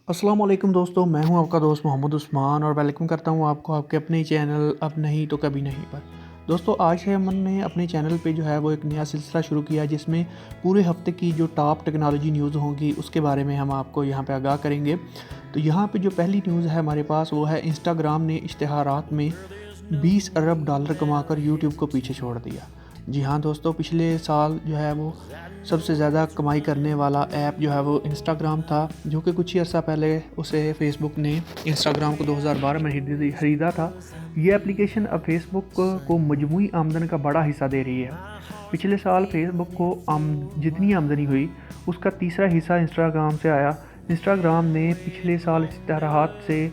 अस्सलाम वालेकुम दोस्तों, मैं हूं आपका दोस्त मोहम्मद उस्मान और वेलकम करता हूं आपको आपके अपने चैनल अब नहीं तो कभी नहीं पर। दोस्तों आज से हमने अपने चैनल पे जो है वो एक नया सिलसिला शुरू किया जिसमें पूरे हफ्ते की जो टॉप टेक्नोलॉजी न्यूज़ होंगी उसके बारे में हम आपको यहां पे आगाह करेंगे। तो यहां पे जो पहली न्यूज़ है हमारे पास वो है इंस्टाग्राम ने इश्तिहारात में 20 अरब डॉलर कमाकर यूट्यूब को पीछे छोड़ दिया। जी हाँ दोस्तों, पिछले साल जो है वो सबसे ज़्यादा कमाई करने वाला ऐप जो है वो इंस्टाग्राम था, जो कि कुछ ही अर्सा पहले उसे फेसबुक ने इंस्टाग्राम को 2012 में ख़रीदा था। ये एप्लीकेशन अब फेसबुक को मजमूई आमदन का बड़ा हिस्सा दे रही है। पिछले साल फेसबुक को जितनी आमदनी हुई उसका तीसरा हिस्सा इंस्टाग्राम से आया। इंस्टाग्राम ने पिछले साल इश्तिहारात से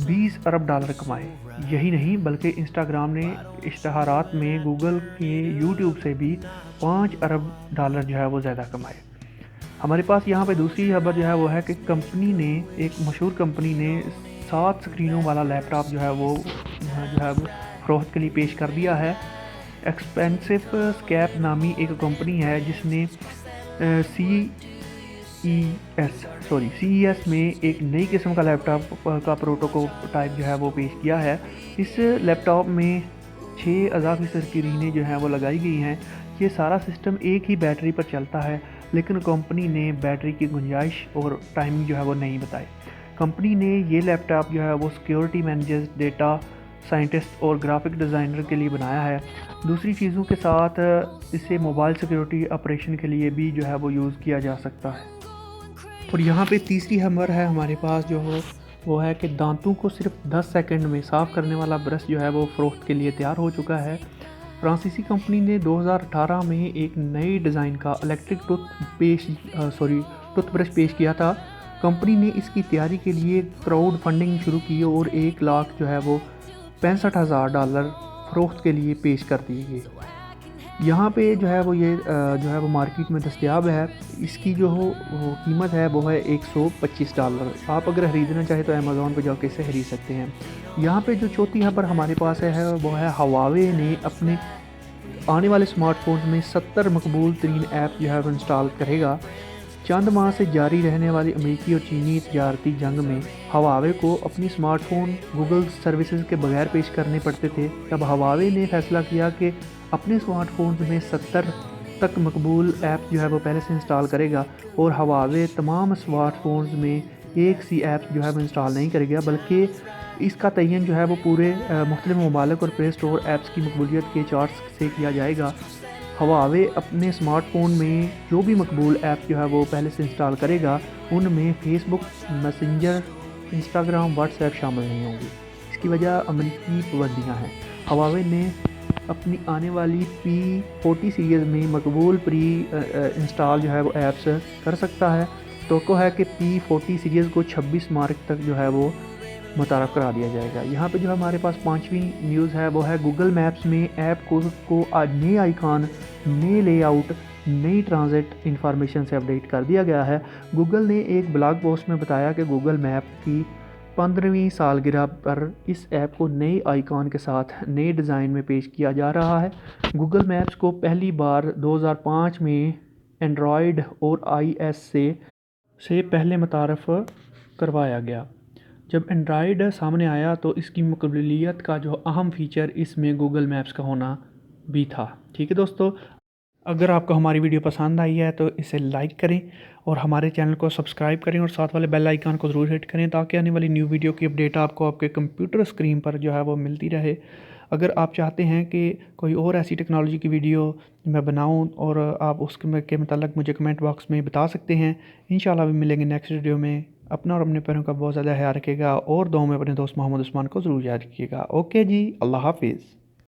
20 अरब डॉलर कमाए। यही नहीं बल्कि इंस्टाग्राम ने इश्तिहारात में गूगल के यूट्यूब से भी 5 अरब डॉलर जो है वो ज़्यादा कमाए। हमारे पास यहाँ पे दूसरी खबर जो है वो है कि कंपनी ने एक मशहूर कंपनी ने 7 स्क्रीनों वाला लैपटॉप जो है वो फ़रोख्त के लिए पेश कर दिया है। एक्सपेंसिव स्कैप नामी एक कंपनी है जिसने CES में एक नई किस्म का लैपटॉप का प्रोटोटाइप जो है वो पेश किया है। इस लैपटॉप में 6 अज़ाफ़ी स्क्रीनें जो हैं वो लगाई गई हैं। ये सारा सिस्टम एक ही बैटरी पर चलता है, लेकिन कंपनी ने बैटरी की गुंजाइश और टाइमिंग जो है वो नहीं बताई। कंपनी ने ये लैपटॉप जो है वो सिक्योरिटी मैनेजर्स, डेटा साइंटिस्ट और ग्राफिक डिज़ाइनर के लिए बनाया है। दूसरी चीज़ों के साथ इसे मोबाइल सिक्योरिटी ऑपरेशन के लिए भी जो है वो यूज़ किया जा सकता है। और यहाँ पे तीसरी खबर है हमारे पास जो हो वो है कि दांतों को सिर्फ 10 सेकंड में साफ़ करने वाला ब्रश जो है वो फ़रोख्त के लिए तैयार हो चुका है। फ्रांसीसी कंपनी ने 2018 में एक नए डिज़ाइन का इलेक्ट्रिक टूथब्रश पेश किया था। कंपनी ने इसकी तैयारी के लिए क्राउड फंडिंग शुरू की और 1 लाख जो है वो 65,000 डॉलर फ़रोख्त के लिए पेश कर दिए गए। यहाँ पे जो है वो ये जो है वो मार्केट में दस्तयाब है। इसकी जो वो कीमत है वो है 125 डॉलर। आप अगर ख़रीदना चाहें तो अमेज़ॉन पे जाके इसे ख़रीद सकते हैं। यहाँ पे जो चौथी खबर हमारे पास है वो है हवावे ने अपने आने वाले स्मार्टफोन में 70 मकबूल तरीन ऐप जो है वो इंस्टॉल करेगा। चंद माह से जारी रहने वाली अमेरिकी और चीनी तजारती जंग में हवावे को अपनी स्मार्टफोन गूगल सर्विसेज के बगैर पेश करने पड़ते थे। तब हवावे ने फैसला किया कि अपने स्मार्टफोन में 70 तक मकबूल ऐप जो है वो पहले से इंस्टॉल करेगा और हवावे तमाम स्मार्टफोन्स में एक सी ऐप जो है वो इंस्टॉल नहीं करेगा, बल्कि इसका तयन जो है वो पूरे मुख्तलिफ ममालिक और प्ले स्टोर ऐप्स की मकबूलियत के चार्ट्स से किया जाएगा। हवावे अपने स्मार्टफोन में जो भी मकबूल ऐप जो है वो पहले से इंस्टॉल करेगा उनमें फेसबुक, मैसेंजर, इंस्टाग्राम, व्हाट्सएप शामिल नहीं होंगी। इसकी वजह अमेरिकी पाबंदियाँ हैं। हवावे ने अपनी आने वाली P40 सीरीज़ में मकबूल इंस्टॉल जो है वो ऐप्स कर सकता है। तो है कि P40 सीरीज़ को 26 मार्च तक जो है वो मुतारफ़ करा दिया जाएगा। यहाँ पे जो हमारे पास 5वीं न्यूज़ है वो है गूगल मैप्स में ऐप को आज नए आइकॉन, नए लेआउट, नई ट्रांजिट इंफॉर्मेशन से अपडेट कर दिया गया है। गूगल ने एक ब्लॉग पोस्ट में बताया कि गूगल मैप की 15वीं सालगिरह पर इस ऐप को नए आइकॉन के साथ नए डिज़ाइन में पेश किया जा रहा है। गूगल मैप्स को पहली बार 2005 में एंड्रॉयड और iOS से पहले मुतारफ़ करवाया गया। जब एंड्रॉयड सामने आया तो इसकी मकबूलियत का जो अहम फ़ीचर इसमें गूगल मैप्स का होना भी था। ठीक है दोस्तों, अगर आपको हमारी वीडियो पसंद आई है तो इसे लाइक करें और हमारे चैनल को सब्सक्राइब करें और साथ वाले बेल आइकन को ज़रूर हिट करें ताकि आने वाली न्यू वीडियो की अपडेट आपको आपके कंप्यूटर स्क्रीन पर जो है वो मिलती रहे। अगर आप चाहते हैं कि कोई और ऐसी टेक्नोलॉजी की वीडियो मैं बनाऊं और आप उसके के मतलब मुझे कमेंट बॉक्स में बता सकते हैं। इंशाल्लाह भी मिलेंगे नेक्स्ट वीडियो में। अपना और अपने पैरों का बहुत ज़्यादा ख्याल रखिएगा और दुआ में अपने दोस्त मोहम्मद उस्मान को ज़रूर याद रखिएगा। ओके जी, अल्लाह हाफिज़।